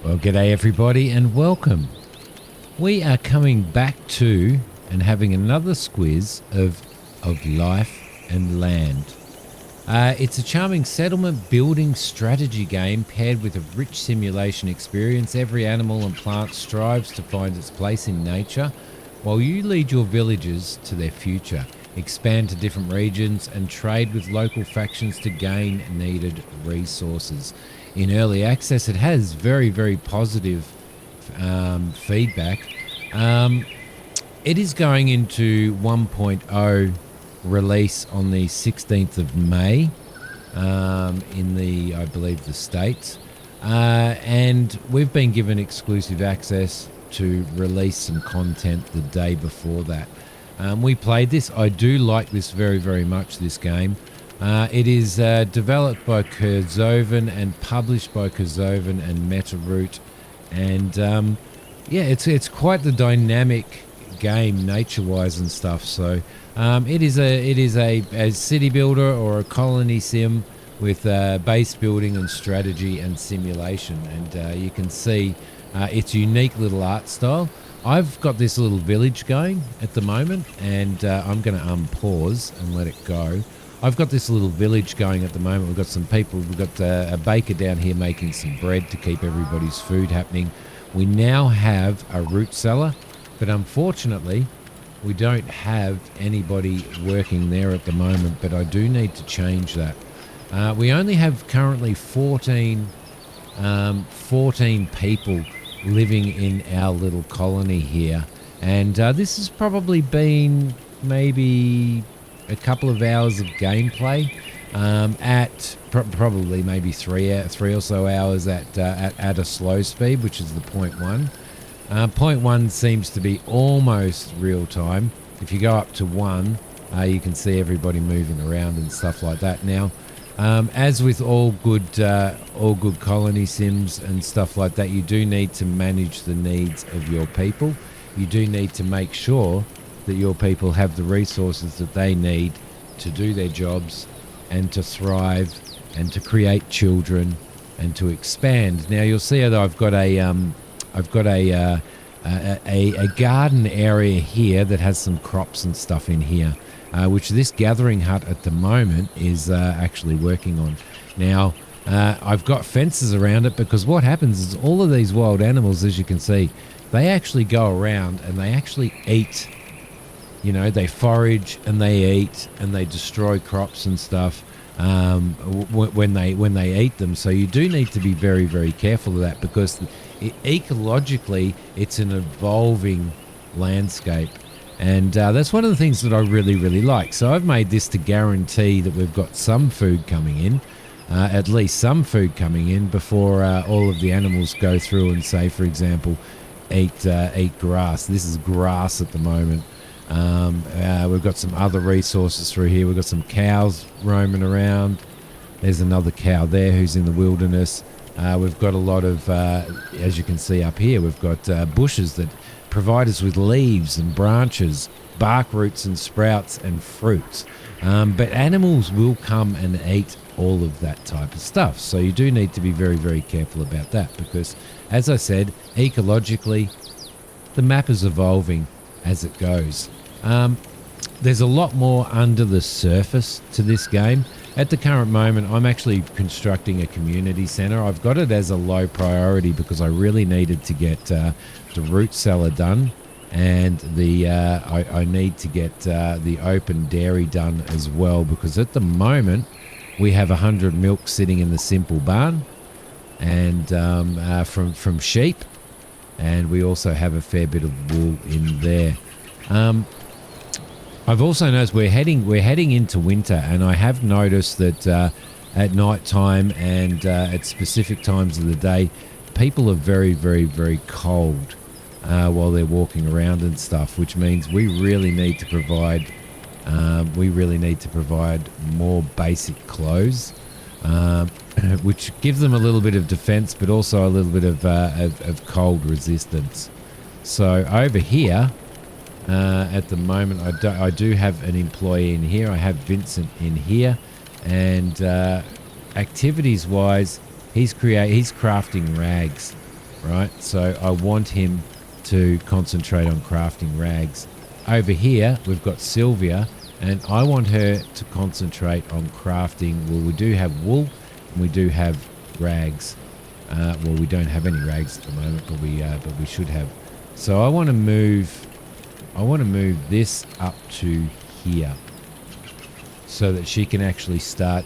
Well, g'day everybody and welcome. We are coming back to and having another squiz of life and land. It's a charming settlement building strategy game paired with a rich simulation experience. Every animal and plant strives to find its place in nature, while you lead your villagers to their future, expand to different regions and trade with local factions to gain needed resources. In early access, it has very, very positive feedback. It is going into 1.0 release on the 16th of May in the, I believe, the States. And we've been given exclusive access to release some content the day before that. We played this. I do like this very, very much, this game. It is developed by Kurzovan and published by Kurzovan and Metaroot. And yeah, it's quite the dynamic game nature-wise and stuff. So it is a city builder or a colony sim with base building and strategy and simulation. And you can see its unique little art style. I've got this little village going at the moment, and I'm going to unpause and let it go. I've got this little village going at the moment. We've got some people. We've got a baker down here making some bread to keep everybody's food happening. We now have a root cellar, but unfortunately, we don't have anybody working there at the moment, but I do need to change that. We only have currently 14 people living in our little colony here, and this has probably been maybe a couple of hours of gameplay at probably maybe three or so hours at a slow speed, which is the 0.1. 0.1 seems to be almost real time. If you go up to 1, you can see everybody moving around and stuff like that. Now, as with all good colony sims and stuff like that, you do need to manage the needs of your people. You do need to make sure that your people have the resources that they need to do their jobs and to thrive and to create children and to expand. Now you'll see that I've got a garden area here that has some crops and stuff in here, which this gathering hut at the moment is actually working on. Now, I've got fences around it because what happens is all of these wild animals, as you can see, they actually go around and they actually eat. You know, they forage and they eat and they destroy crops and stuff when they eat them. So you do need to be very, very careful of that because ecologically it's an evolving landscape. And that's one of the things that I really, really like. So I've made this to guarantee that we've got some food coming in, at least some food coming in before all of the animals go through and say, for example, eat grass. This is grass at the moment. We've got some other resources through here. We've got some cows roaming around. There's another cow there who's in the wilderness. We've got a lot of, as you can see up here, we've got bushes that provide us with leaves and branches, bark roots and sprouts and fruits. But animals will come and eat all of that type of stuff. So you do need to be very, very careful about that because, as I said, ecologically, the map is evolving as it goes. There's a lot more under the surface to this game. At the current moment, I'm actually constructing a community centre. I've got it as a low priority because I really needed to get the root cellar done, and I need to get the open dairy done as well because at the moment we have 100 milk sitting in the simple barn, and from sheep, and we also have a fair bit of wool in there. I've also noticed we're heading into winter, and I have noticed that at night time and at specific times of the day, people are very, very, very cold while they're walking around and stuff, which means we really need to provide more basic clothes, which gives them a little bit of defense, but also a little bit of cold resistance. So over here, at the moment, I do have an employee in here. I have Vincent in here, and activities-wise, he's crafting right? So I want him to concentrate on crafting rags. Over here, we've got Sylvia, and I want her to concentrate on crafting. Well, we do have wool, and we do have rags. Well, we don't have any rags at the moment, but we should have. So I want to move this up to here, so that she can actually start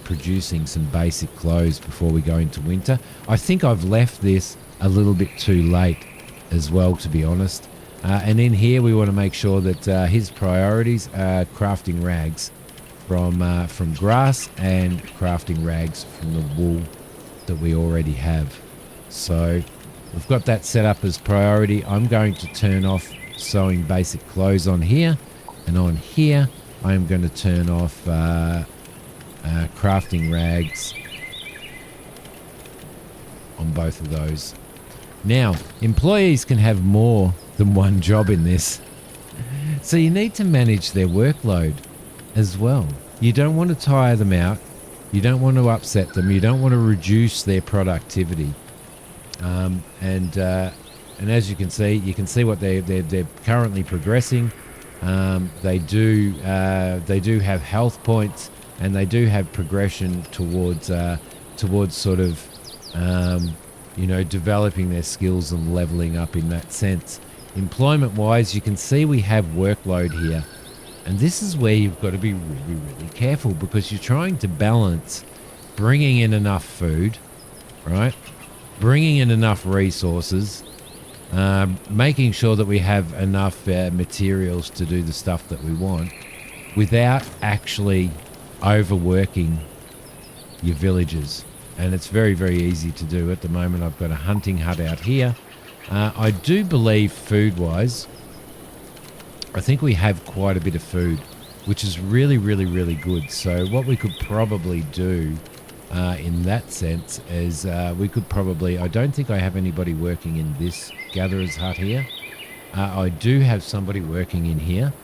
producing some basic clothes before we go into winter. I think I've left this a little bit too late as well, to be honest. And in here, we want to make sure that his priorities are crafting rags from grass and crafting rags from the wool that we already have. So we've got that set up as priority. I'm going to turn off sewing basic clothes on here, and on here I am going to turn off crafting rags on both of those. Now, employees can have more than one job in this, so you need to manage their workload as well. You don't want to tire them out. You don't want to upset them. You don't want to reduce their productivity. And as you can see what they're currently progressing. They do have health points, and they do have progression towards sort of developing their skills and leveling up in that sense. Employment wise, you can see we have workload here, and this is where you've got to be really, really careful, because you're trying to balance bringing in enough food, right? Bringing in enough resources, making sure that we have enough materials to do the stuff that we want, without actually overworking your villagers. And it's very, very easy to do. At the moment, I've got a hunting hut out here. I do believe food-wise, I think we have quite a bit of food, which is really, really, really good. So what we could probably do in that sense is we could probably... I don't think I have anybody working in this gatherer's hut here. I do have somebody working in here.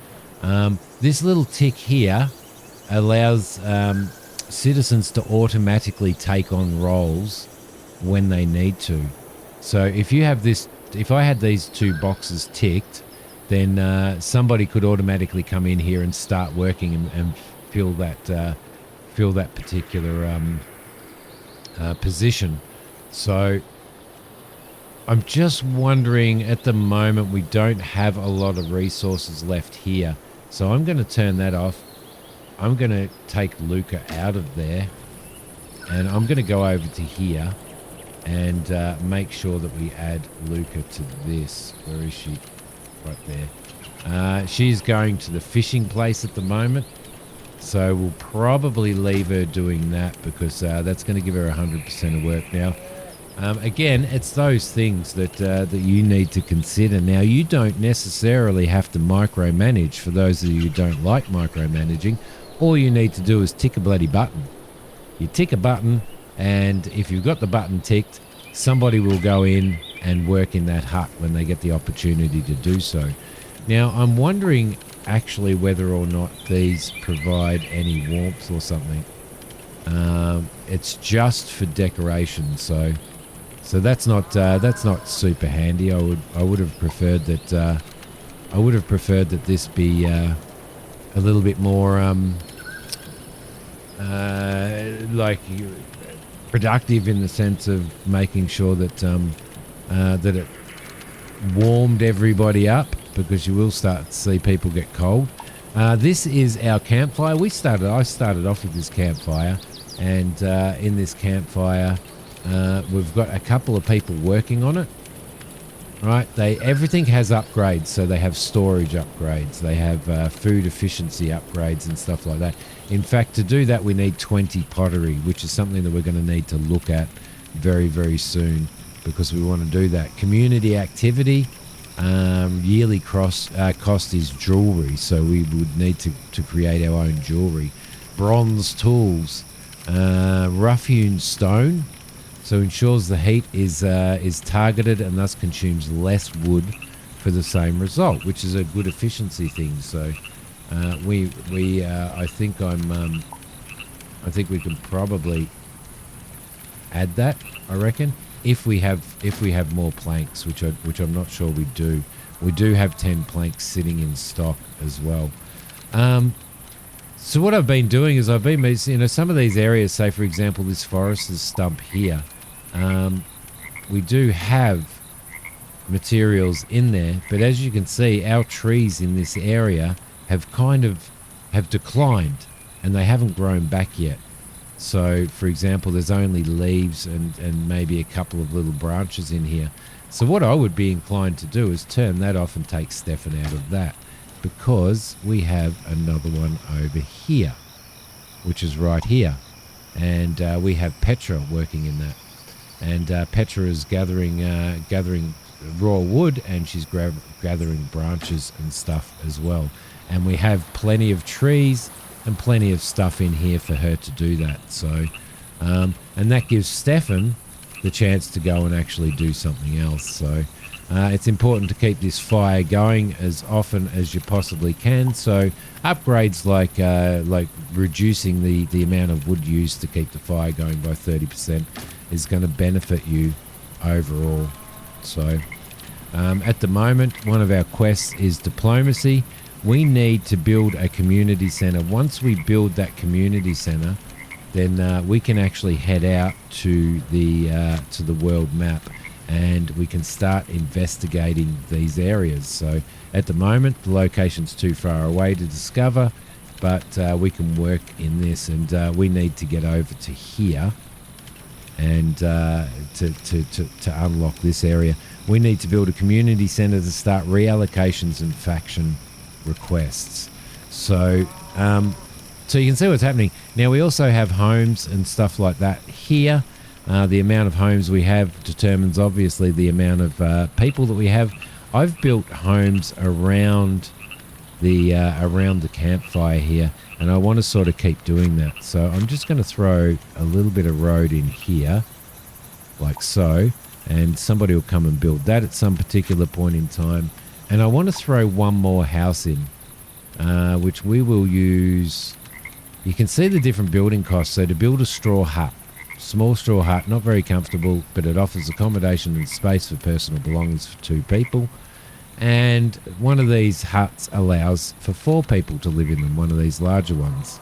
This little tick here allows citizens to automatically take on roles when they need to. So if you have this, if I had these two boxes ticked, then somebody could automatically come in here and start working and fill that particular position. So I'm just wondering, at the moment we don't have a lot of resources left here, so I'm going to turn that off. I'm going to take Luca out of there, and I'm going to go over to here and make sure that we add Luca to this. Where is she? Right there. She's going to the fishing place at the moment, so we'll probably leave her doing that, because that's going to give her 100% of work. Now, again, it's those things that you need to consider. Now, you don't necessarily have to micromanage. For those of you who don't like micromanaging, all you need to do is tick a bloody button. You tick a button, and if you've got the button ticked, somebody will go in and work in that hut when they get the opportunity to do so. Now, I'm wondering actually whether or not these provide any warmth or something. It's just for decoration, so that's not super handy. I would have preferred that this be a little bit more like productive, in the sense of making sure that that it warmed everybody up, because you will start to see people get cold. This is our campfire. I started off with this campfire, and in this campfire we've got a couple of people working on it. Right, everything has upgrades. So they have storage upgrades, they have food efficiency upgrades and stuff like that. In fact, to do that we need 20 pottery, which is something that we're going to need to look at very, very soon, because we want to do that. Community activity, yearly cost is jewelry, so we would need to create our own jewelry. Bronze tools, rough-hewn stone, so ensures the heat is targeted and thus consumes less wood for the same result, which is a good efficiency thing. So I think we can probably add that, I reckon. if we have more planks, which I'm not sure we do. We do have 10 planks sitting in stock as well. So what I've been doing is I've been, some of these areas, say for example this forester's stump here, we do have materials in there, but as you can see, our trees in this area have declined and they haven't grown back yet. So for example, there's only leaves and maybe a couple of little branches in here. So what I would be inclined to do is turn that off and take Stefan out of that, because we have another one over here, which is right here. And we have Petra working in that. And Petra is gathering raw wood, and she's gathering branches and stuff as well. And we have plenty of trees and plenty of stuff in here for her to do that. So, and that gives Stefan the chance to go and actually do something else. So it's important to keep this fire going as often as you possibly can. So upgrades like reducing the amount of wood used to keep the fire going by 30% is going to benefit you overall. So at the moment, one of our quests is diplomacy. We need to build a community center. Once we build that community center, then we can actually head out to the world map, and we can start investigating these areas. So at the moment, the location's too far away to discover, but we can work in this, and we need to get over to here and to unlock this area. We need to build a community center to start reallocations and faction requests. So so you can see what's happening. Now we also have homes and stuff like that here. The amount of homes we have determines obviously the amount of people that we have. I've built homes around the campfire here, and I want to sort of keep doing that. So I'm just going to throw a little bit of road in here, like so, and somebody will come and build that at some particular point in time. And I want to throw one more house in, which we will use. You can see the different building costs. So to build a straw hut, small straw hut, not very comfortable, but it offers accommodation and space for personal belongings for 2 people. And one of these huts allows for 4 people to live in them, one of these larger ones.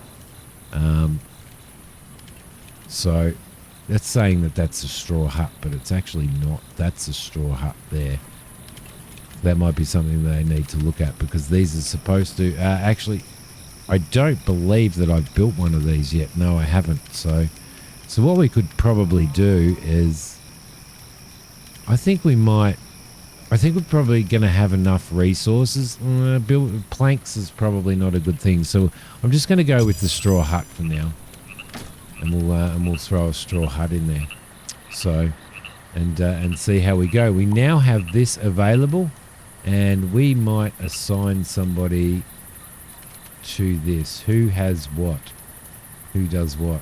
So that's saying that that's a straw hut, but it's actually not. That's a straw hut there. That might be something they need to look at, because these are supposed to actually, I don't believe that I've built one of these yet. No, I haven't. So what we could probably do is, I think we're probably going to have enough resources. Build planks is probably not a good thing. So I'm just going to go with the straw hut for now, and we'll throw a straw hut in there. So, and see how we go. We now have this available, and we might assign somebody to this. Who has what? Who does what?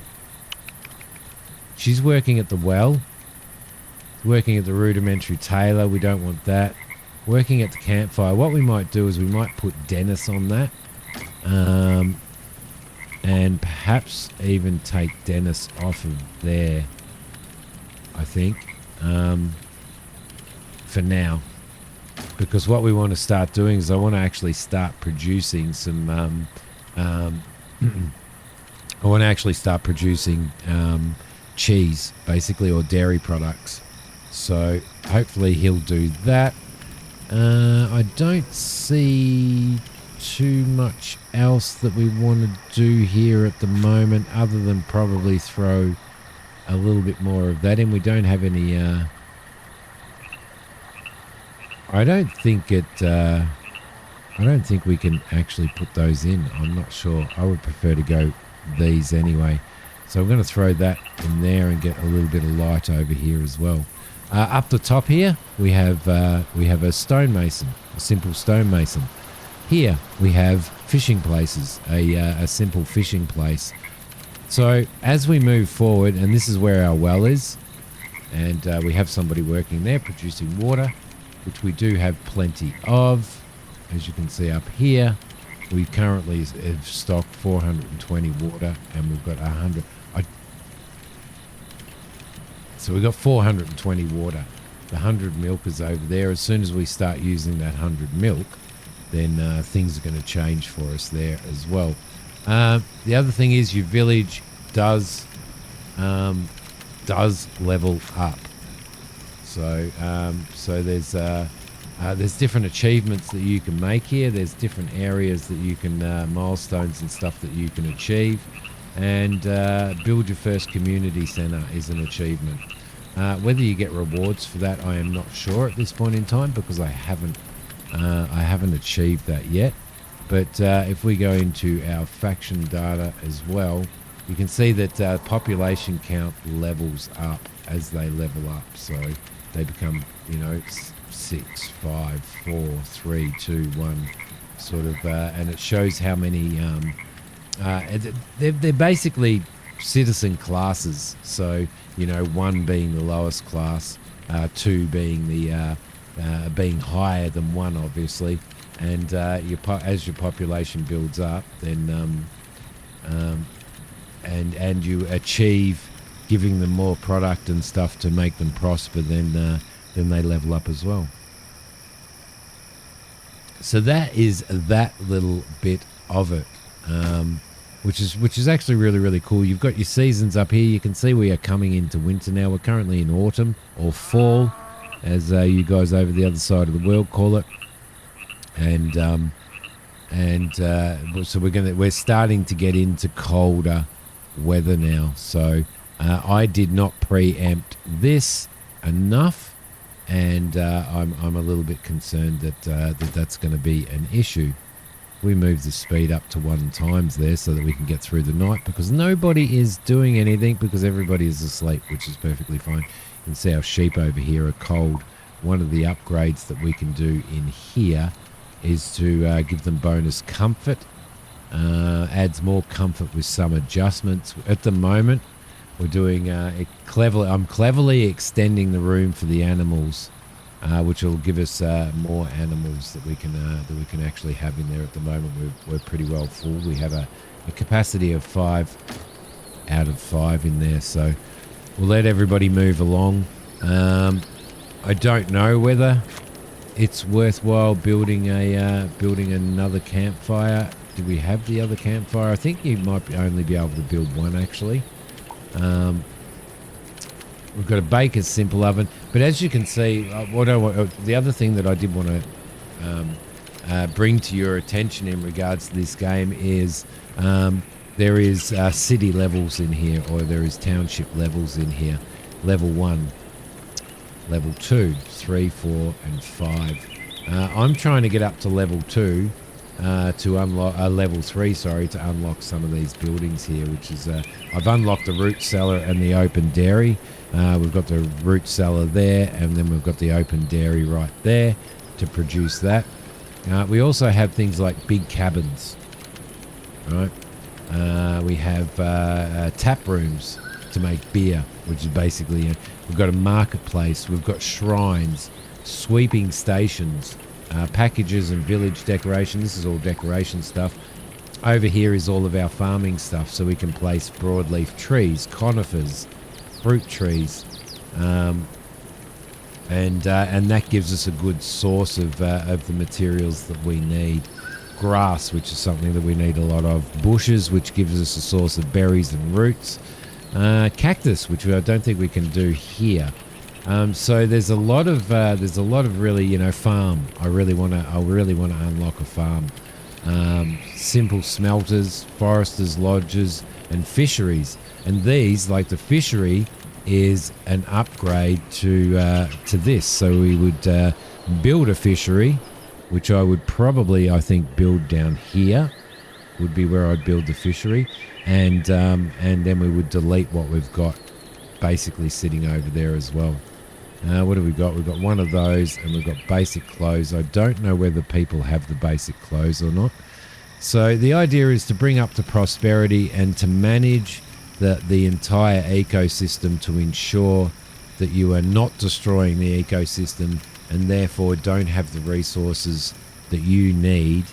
She's working at the well. Working at the rudimentary tailor. We don't want that. Working at the campfire. What we might do is we might put Dennis on that. And perhaps even take Dennis off of there, I think. For now. Because what we want to start doing is I want to actually start producing some I want to actually start producing cheese, basically, or dairy products. So hopefully he'll do that. I don't see too much else that we want to do here at the moment, other than probably throw a little bit more of that in. We don't have any I don't think we can actually put those in. I'm not sure. I would prefer to go these anyway. So I'm going to throw that in there and get a little bit of light over here as well. Up the top here, we have a stonemason, a simple stonemason. Here we have fishing places, a simple fishing place. So as we move forward, and this is where our well is, and we have somebody working there producing water, which we do have plenty of. As you can see up here, we currently have stocked 420 water, and we've got 100. So we've got 420 water. The 100 milk is over there. As soon as we start using that 100 milk, then things are going to change for us there as well. The other thing is your village does level up. So there's different achievements that you can make here. There's different areas that you can milestones and stuff that you can achieve. And build your first community centre is an achievement. Whether you get rewards for that, I am not sure at this point in time, because I haven't achieved that yet. But if we go into our faction data as well, you can see that population count levels up as they level up. So they become, 6, 5, 4, 3, 2, 1, sort of, and it shows how many. They're basically citizen classes. So 1 being the lowest class, 2 being the being higher than 1, obviously, and as your population builds up, then and you achieve giving them more product and stuff to make them prosper, then they level up as well. So that is that little bit of it, which is actually really, really cool. You've got your seasons up here. You can see we are coming into winter now. We're currently in autumn or fall, as you guys over the other side of the world call it, so we're starting to get into colder weather now. So I did not preempt this enough, and I'm a little bit concerned that that's going to be an issue. We move the speed up to 1 times there so that we can get through the night, because nobody is doing anything, because everybody is asleep, which is perfectly fine. You can see our sheep over here are cold. One of the upgrades that we can do in here is to give them bonus comfort. Adds more comfort with some adjustments. At the moment, we're doing I'm cleverly extending the room for the animals, which will give us more animals that we can actually have in there. At the moment, we're pretty well full. We have a capacity of 5 out of 5 in there, so we'll let everybody move along. I don't know whether it's worthwhile building another campfire. Do we have the other campfire? I think you might only be able to build 1, actually. We've got a baker's simple oven, but as you can see, the other thing that I did want to bring to your attention in regards to this game is there is city levels in here, or there is township levels in here. Level 1, level 2, 3, 4, and 5. I'm trying to get up to level 2 to unlock level 3, to unlock some of these buildings here, which is I've unlocked the root cellar and the open dairy. We've got the root cellar there, and then we've got the open dairy right there to produce that. We also have things like big cabins, right? We have tap rooms to make beer, which is basically we've got a marketplace, we've got shrines, sweeping stations, packages and village decoration. This is all decoration stuff. Over here is all of our farming stuff, so we can place broadleaf trees, conifers, fruit trees, and that gives us a good source of the materials that we need. Grass, which is something that we need a lot of. Bushes, which gives us a source of berries and roots. Cactus, which I don't think we can do here. So there's a lot of really, farm. I really want to unlock a farm. Simple smelters, foresters' lodges, and fisheries. And these, like the fishery, is an upgrade to this. So we would build a fishery, which I would probably, I think, build down here. Would be where I'd build the fishery, and then we would delete what we've got, basically sitting over there as well. What have we got? We've got one of those, and we've got basic clothes. I don't know whether people have the basic clothes or not. So the idea is to bring up to prosperity and to manage the entire ecosystem, to ensure that you are not destroying the ecosystem and therefore don't have the resources that you need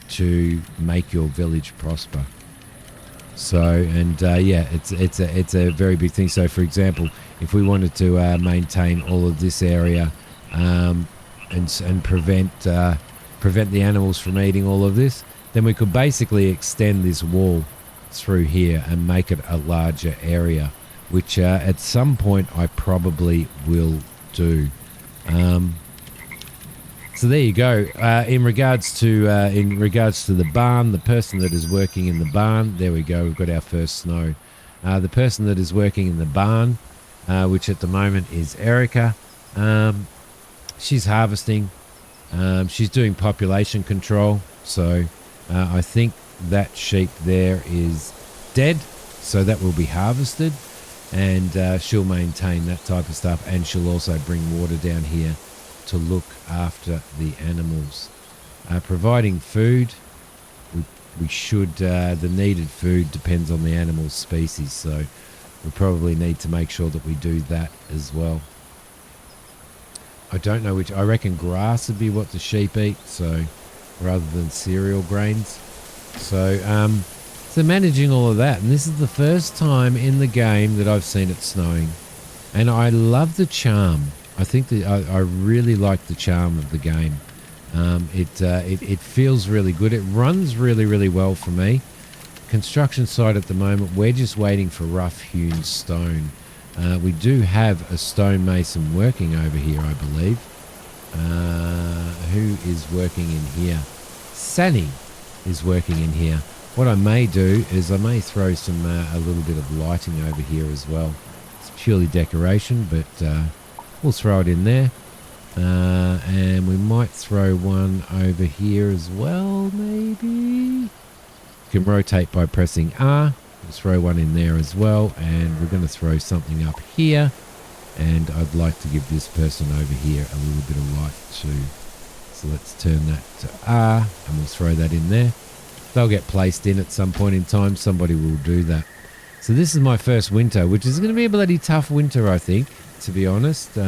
to make your village prosper. So, and yeah, it's a very big thing. So, for example, if we wanted to maintain all of this area, and prevent the animals from eating all of this, then we could basically extend this wall through here and make it a larger area, which at some point I probably will do. So there you go. In regards to the barn, the person that is working in the barn, there we go. We've got our first snow. The person that is working in the barn, which at the moment is Erica, she's harvesting. She's doing population control. So I think that sheep there is dead. So that will be harvested, and she'll maintain that type of stuff. And she'll also bring water down here to look after the animals. Providing food, we should, the needed food depends on the animal species, so we probably need to make sure that we do that as well. I don't know which, I reckon grass would be what the sheep eat, so rather than cereal grains. So managing all of that, and this is the first time in the game that I've seen it snowing, and I love the charm. I think that I really like the charm of the game. It feels really good. It runs really, really well for me. Construction site at the moment, we're just waiting for rough-hewn stone. We do have a stonemason working over here, I believe. Who is working in here? Sani is working in here. What I may do is I may throw some a little bit of lighting over here as well. It's purely decoration, but we'll throw it in there. And we might throw one over here as well, maybe. You can rotate by pressing R. We'll throw one in there as well. And we're going to throw something up here. And I'd like to give this person over here a little bit of light too. So let's turn that to R, and we'll throw that in there. They'll get placed in at some point in time. Somebody will do that. So this is my first winter, which is going to be a bloody tough winter, I think, to be honest.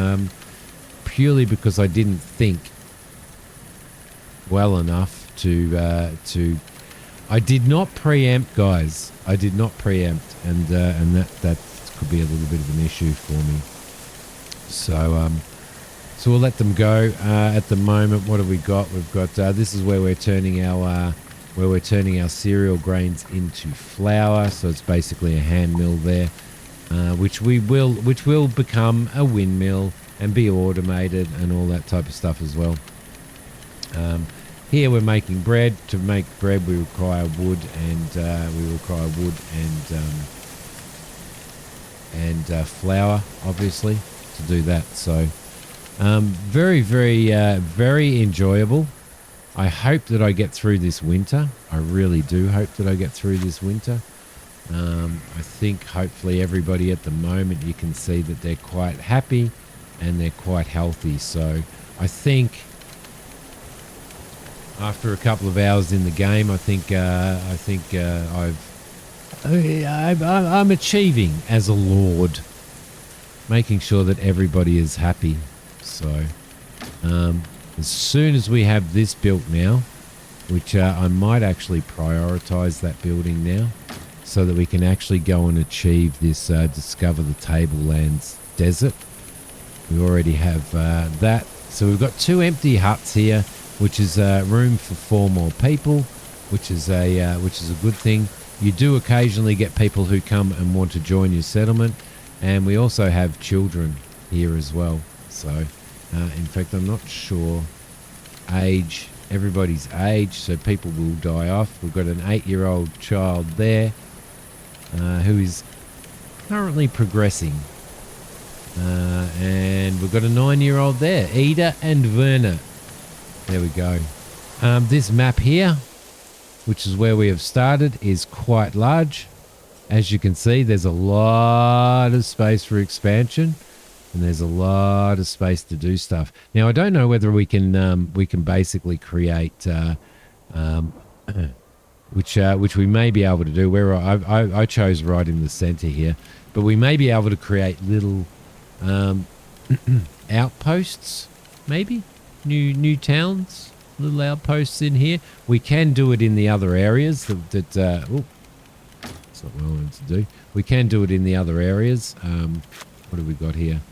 Purely because I didn't think well enough to I did not preempt, guys. I did not preempt, and that could be a little bit of an issue for me. So we'll let them go. At the moment, what have we got? We've got this is where we're turning our cereal grains into flour. So it's basically a hand mill there, which will become a windmill and be automated and all that type of stuff as well. Here we're making bread. To make bread, we require wood and flour, obviously, to do that. So very, very, very enjoyable. I hope that I get through this winter. I really do hope that I get through this winter. I think hopefully everybody at the moment, you can see that they're quite happy and they're quite healthy. So I think after a couple of hours in the game, I'm achieving as a lord, making sure that everybody is happy. So as soon as we have this built now, which I might actually prioritize that building now, so that we can actually go and achieve this Discover the Tablelands desert. We already have that. So we've got 2 empty huts here, which is room for 4 more people, which is a good thing. You do occasionally get people who come and want to join your settlement, and we also have children here as well. So in fact, I'm not sure everybody's age, so people will die off. We've got an 8-year-old child there who is currently progressing. And we've got a 9-year-old there, Ida and Werner. There we go. This map here, which is where we have started, is quite large. As you can see, there's a lot of space for expansion, and there's a lot of space to do stuff. Now, I don't know whether we can basically create, which we may be able to do. Where I chose right in the center here, but we may be able to create little outposts, maybe new towns, little outposts in here. We can do it in the other areas. So not what I wanted to do. We can do it in the other areas. What have we got here?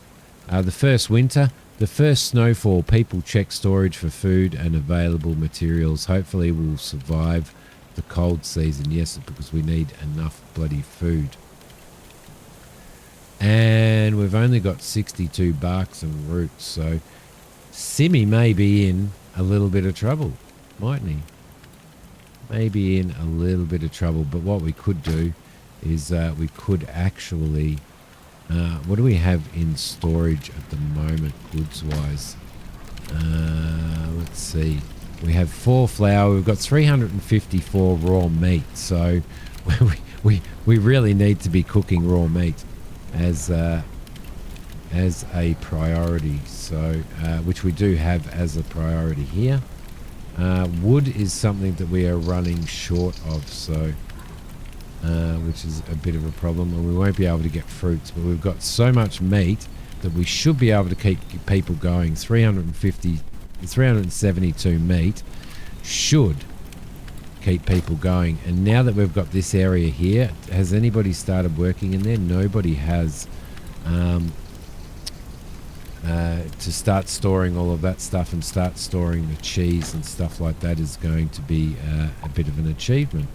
The first winter, the first snowfall, people check storage for food and available materials. Hopefully we'll survive the cold season. Yes, because we need enough bloody food. And we've only got 62 barks and roots, so Simi may be in a little bit of trouble, mightn't he? Maybe in a little bit of trouble, but what we could do is we could actually... what do we have in storage at the moment, goods-wise? Let's see. We have 4 flour. We've got 354 raw meat, so we really need to be cooking raw meat as a priority. So, which we do have as a priority here. Wood is something that we are running short of, so which is a bit of a problem, and we won't be able to get fruits. But we've got so much meat that we should be able to keep people going. 372 meat should keep people going. And now that we've got this area here, has anybody started working in there? Nobody has. To start storing all of that stuff and start storing the cheese and stuff like that is going to be a bit of an achievement.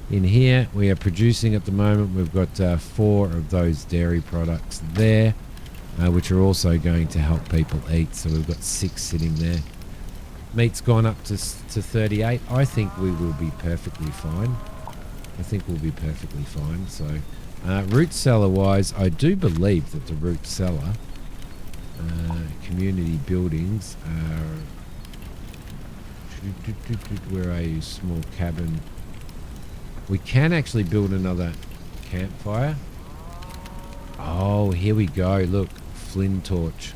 In here, we are producing at the moment. We've got 4 of those dairy products there, which are also going to help people eat. So we've got 6 sitting there. Meat's gone up to 38. I think we will be perfectly fine. I think we'll be perfectly fine. So root cellar wise, I do believe that the root cellar community buildings are... Where are you? Small cabin. We can actually build another campfire. Oh, here we go. Look, flint torch.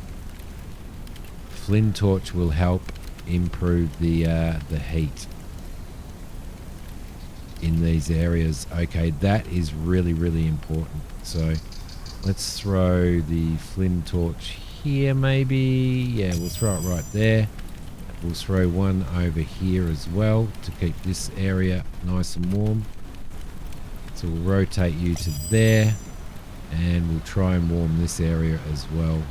Flint torch will help improve the heat in these areas. Okay, that is really, really important. So let's throw the flint torch here, maybe. Yeah, we'll throw it right there. We'll throw one over here as well to keep this area nice and warm. So we'll rotate you to there, and we'll try and warm this area as well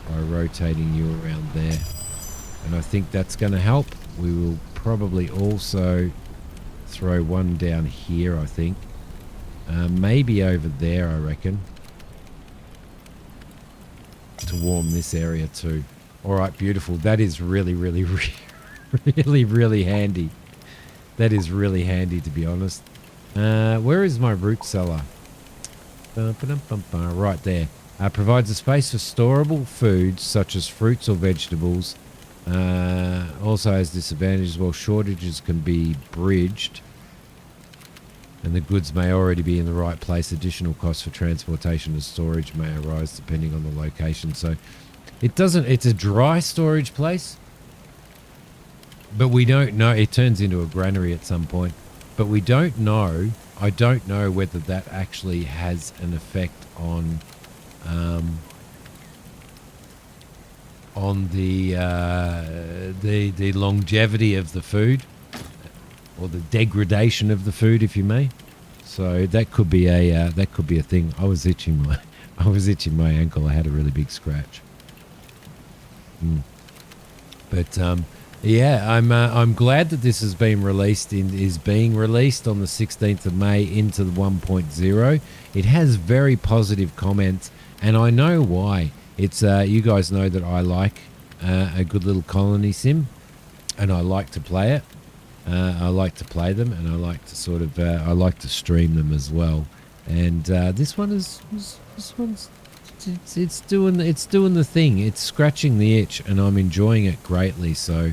by rotating you around there. And I think that's going to help. We will probably also throw one down here, I think. Maybe over there, I reckon, to warm this area too. All right, beautiful. That is really, really, really, really handy. That is really handy, to be honest. Where is my root cellar? Right there. Provides a space for storable foods such as fruits or vegetables. Also has disadvantages. While shortages can be bridged and the goods may already be in the right place, additional costs for transportation and storage may arise depending on the location. So it doesn't... It's a dry storage place, but we don't know. It turns into a granary at some point, but we don't know. I don't know whether that actually has an effect on the longevity of the food, or the degradation of the food, if you may. So that could be a thing. I was itching my ankle. I had a really big scratch. But yeah, I'm glad that this has been released is being released on the 16th of May into the 1.0. It has very positive comments, and I know why. It's you guys know that I like a good little colony sim, and I like to play it. I like to play them, and I like to sort of I like to stream them as well. And this one's it's doing the thing. It's scratching the itch, and I'm enjoying it greatly. So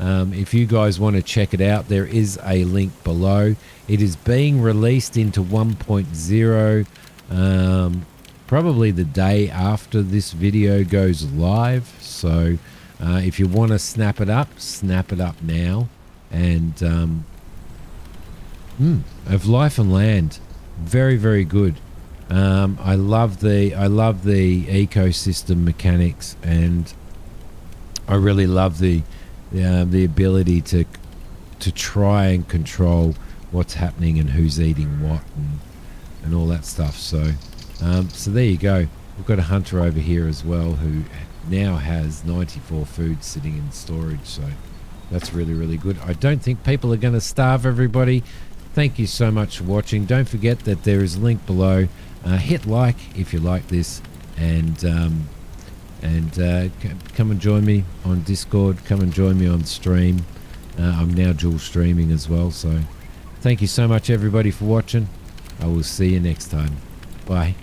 if you guys want to check it out, there is a link below. It is being released into 1.0 probably the day after this video goes live. So if you want to snap it up now. And of Life and Land, very, very good. I love the ecosystem mechanics, and I really love the ability to try and control what's happening and who's eating what, and all that stuff. So so there you go. We've got a hunter over here as well who now has 94 food sitting in storage. So that's really, really good. I don't think people are going to starve, everybody. Thank you so much for watching. Don't forget that there is a link below. Hit like if you like this, and come and join me on Discord. Come and join me on stream. I'm now dual streaming as well. So thank you so much, everybody, for watching. I will see you next time. Bye.